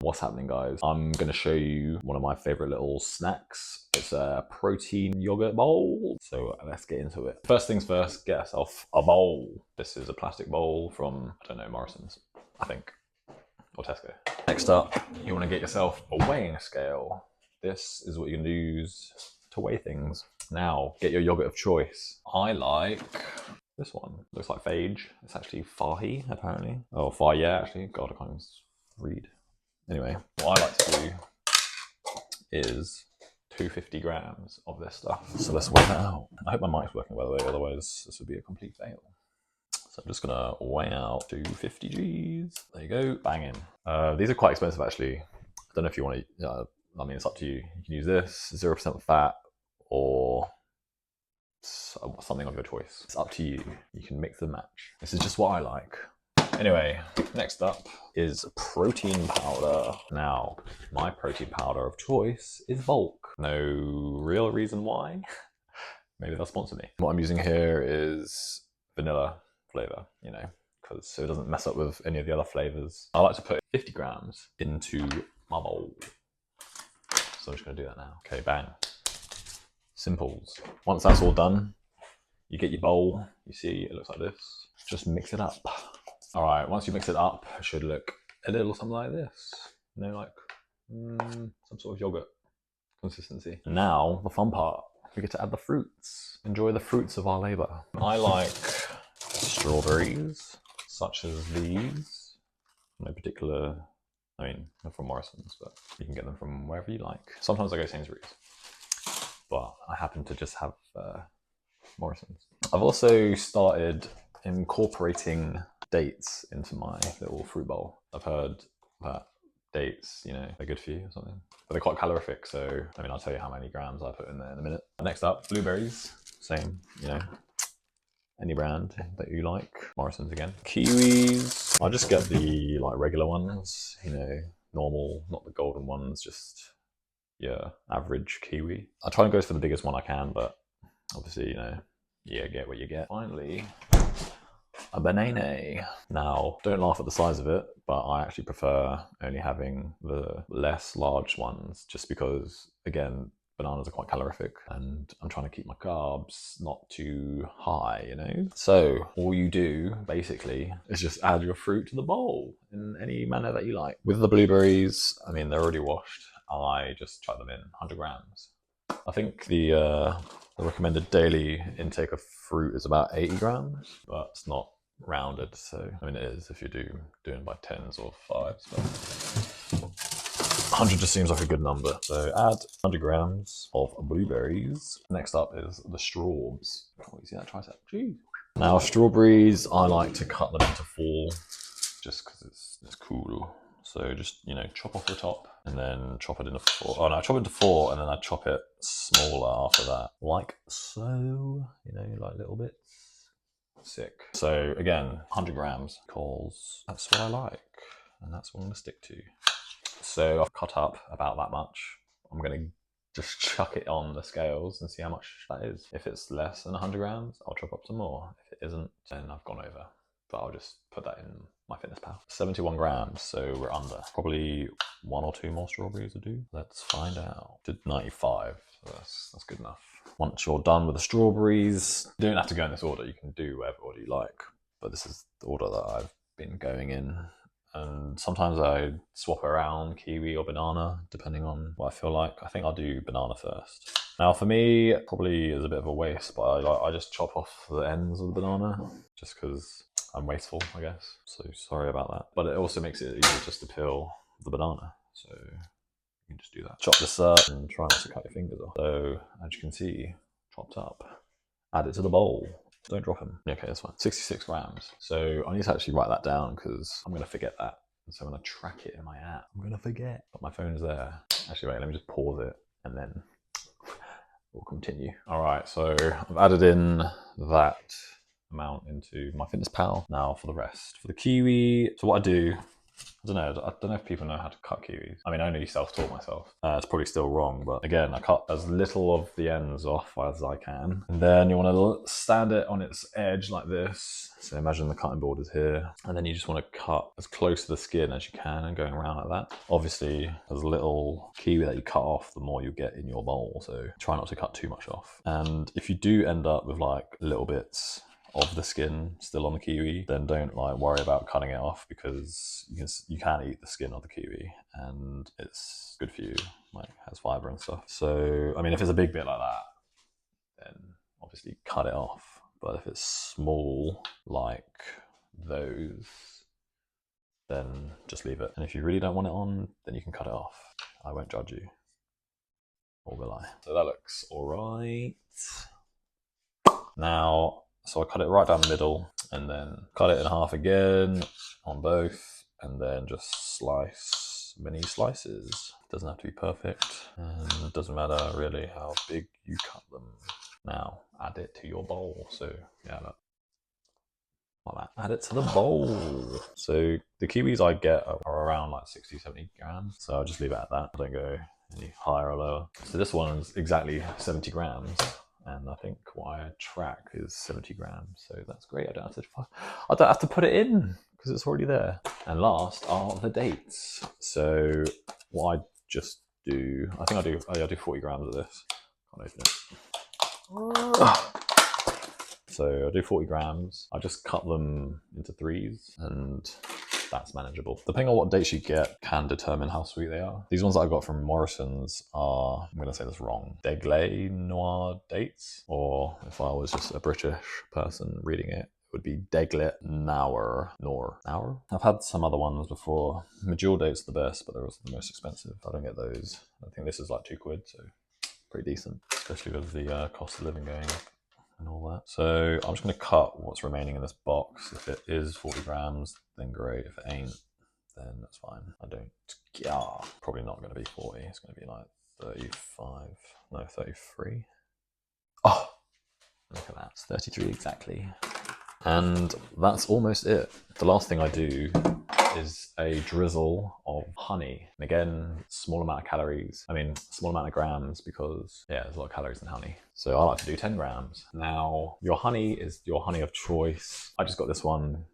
What's happening, guys? I'm gonna show you one of my favorite little snacks. It's a protein yogurt bowl. So let's get into it. First things first, get yourself a bowl. This is a plastic bowl from, I don't know, Morrison's, I think, or Tesco. Next up, you wanna get yourself a weighing scale. This is what you're gonna use to weigh things. Now, get your yogurt of choice. I like this one. Looks like Phage. It's actually Fahi, apparently. Oh, Fahi, yeah, actually. God, I can't even read. Anyway, what I like to do is 250 grams of this stuff. So let's weigh that out. I hope my mic's working, by the way, otherwise this would be a complete fail. So I'm just gonna weigh out 250 Gs. There you go, banging. These are quite expensive, actually. I don't know if you want to, I mean, it's up to you. You can use this, 0% fat, or something of your choice. It's up to you. You can mix and match. This is just what I like. Anyway, next up is protein powder. Now, my protein powder of choice is bulk. No real reason why. Maybe they'll sponsor me. What I'm using here is vanilla flavor, you know, because so it doesn't mess up with any of the other flavors. I like to put 50 grams into my bowl. So I'm just gonna do that now. Okay, bang. Simples. Once that's all done, you get your bowl. You see, it looks like this. Just mix it up. All right, once you mix it up, it should look a little something like this. You know, like some sort of yogurt consistency. Now, the fun part, we get to add the fruits. Enjoy the fruits of our labor. I like strawberries, such as these. No particular, I mean, they're from Morrison's, but you can get them from wherever you like. Sometimes I go Sainsbury's, but I happen to just have Morrison's. I've also started incorporating dates into my little fruit bowl. I've heard that dates, you know, they're good for you or something, but they're quite calorific. So, I mean, I'll tell you how many grams I put in there in a minute. Next up, blueberries. Same, you know, any brand that you like. Morrison's again. Kiwis. I'll just get the like regular ones, you know, normal, not the golden ones, just yeah, average kiwi. I try and go for the biggest one I can, but obviously, you know, yeah, get what you get. Finally, a banana. Now, don't laugh at the size of it, but I actually prefer only having the less large ones just because, again, bananas are quite calorific and I'm trying to keep my carbs not too high, you know? So all you do basically is just add your fruit to the bowl in any manner that you like. With the blueberries, I mean, they're already washed. I just chuck them in 100 grams. I think the recommended daily intake of fruit is about 80 grams, but it's not rounded. So, I mean, it is if you're doing by 10s or 5s, but 100 just seems like a good number. So add 100 grams of blueberries. Next up is the straws. Oh, you see that tricep? Jeez. Now, strawberries, I like to cut them into 4 just because it's cool. So just, you know, chop off the top and then chop it into 4. Oh no, I chop it into 4 and then I chop it smaller after that. Like so, you know, like little bits. Sick. So again, 100 grams, because that's what I like and that's what I'm gonna stick to. So I've cut up about that much. I'm gonna just chuck it on the scales and see how much that is. If it's less than 100 grams, I'll chop up some more. If it isn't, then I've gone over. But I'll just put that in MyFitnessPal. 71 grams, so we're under. Probably 1 or 2 more strawberries to do. Let's find out. Did 95, so that's good enough. Once you're done with the strawberries, you don't have to go in this order. You can do whatever order you like, but this is the order that I've been going in. And sometimes I swap around kiwi or banana, depending on what I feel like. I think I'll do banana first. Now for me, it probably is a bit of a waste, but I just chop off the ends of the banana, just because I'm wasteful, I guess. So sorry about that. But it also makes it easier just to peel the banana. So you can just do that. Chop this up and try not to cut your fingers off. So as you can see, chopped up. Add it to the bowl. Don't drop them. Yeah, okay, that's fine. 66 grams. So I need to actually write that down because I'm going to forget that. And so when I track it in my app, I'm going to forget. But my phone's there. Actually, wait, let me just pause it and then we'll continue. All right, so I've added in that amount into MyFitnessPal. Now for the rest. For the kiwi, so what I do I don't know if people know how to cut kiwis. I mean, I only self-taught myself. It's probably still wrong, but again, I cut as little of the ends off as I can. And then you want to stand it on its edge like this. So imagine the cutting board is here. And then you just want to cut as close to the skin as you can and going around like that. Obviously, as little kiwi that you cut off, the more you get in your bowl. So try not to cut too much off. And if you do end up with like little bits of the skin still on the kiwi, then don't like worry about cutting it off, because you can eat the skin of the kiwi and it's good for you, like has fiber and stuff. So I mean, if it's a big bit like that, then obviously cut it off. But if it's small like those, then just leave it. And if you really don't want it on, then you can cut it off. I won't judge you, or will I? So that looks all right. Now, so I cut it right down the middle and then cut it in half again on both, and then just slice mini slices. It doesn't have to be perfect, and it doesn't matter really how big you cut them. Now add it to your bowl. So yeah, look, like that. Add it to the bowl. So the kiwis I get are around like 60-70 grams, so I'll just leave it at that. I don't go any higher or lower. So this one's exactly 70 grams. And I think what I track is 70 grams, so that's great. I don't have to put it in because it's already there. And last are the dates. So what I just do, I think I do 40 grams of this. Can't open it. So I do 40 grams. I just cut them into threes, and that's manageable. Depending on what dates you get can determine how sweet they are. These ones that I got from Morrison's are, I'm going to say this wrong, Degley Noir dates, or if I was just a British person reading it, it would be Deglet Nour. I've had some other ones before. Medjool date's the best, but they're also the most expensive. I don't get those. I think this is like £2, so pretty decent, especially with the cost of living going up and all that. So I'm just going to cut what's remaining in this box. If it is 40 grams, then great. If it ain't, then that's fine. Probably not going to be 40. It's going to be like 35, no, 33. Oh, look at that. It's 33 exactly. And that's almost it. The last thing I do is a drizzle of honey. And again, small amount of calories. I mean, small amount of grams, because yeah, there's a lot of calories in honey. So I like to do 10 grams. Now, your honey is your honey of choice. I just got this one.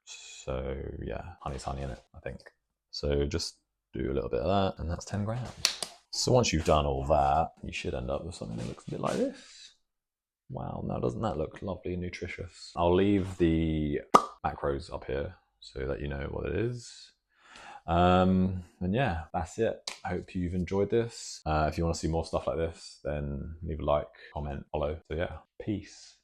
So yeah, honey's honey in it, I think. So just do a little bit of that, and that's 10 grams. So once you've done all that, you should end up with something that looks a bit like this. Wow, now doesn't that look lovely and nutritious? I'll leave the macros up here so that you know what it is. And yeah, that's it. I hope you've enjoyed this. If you want to see more stuff like this, then leave a like, comment, follow. So yeah, peace.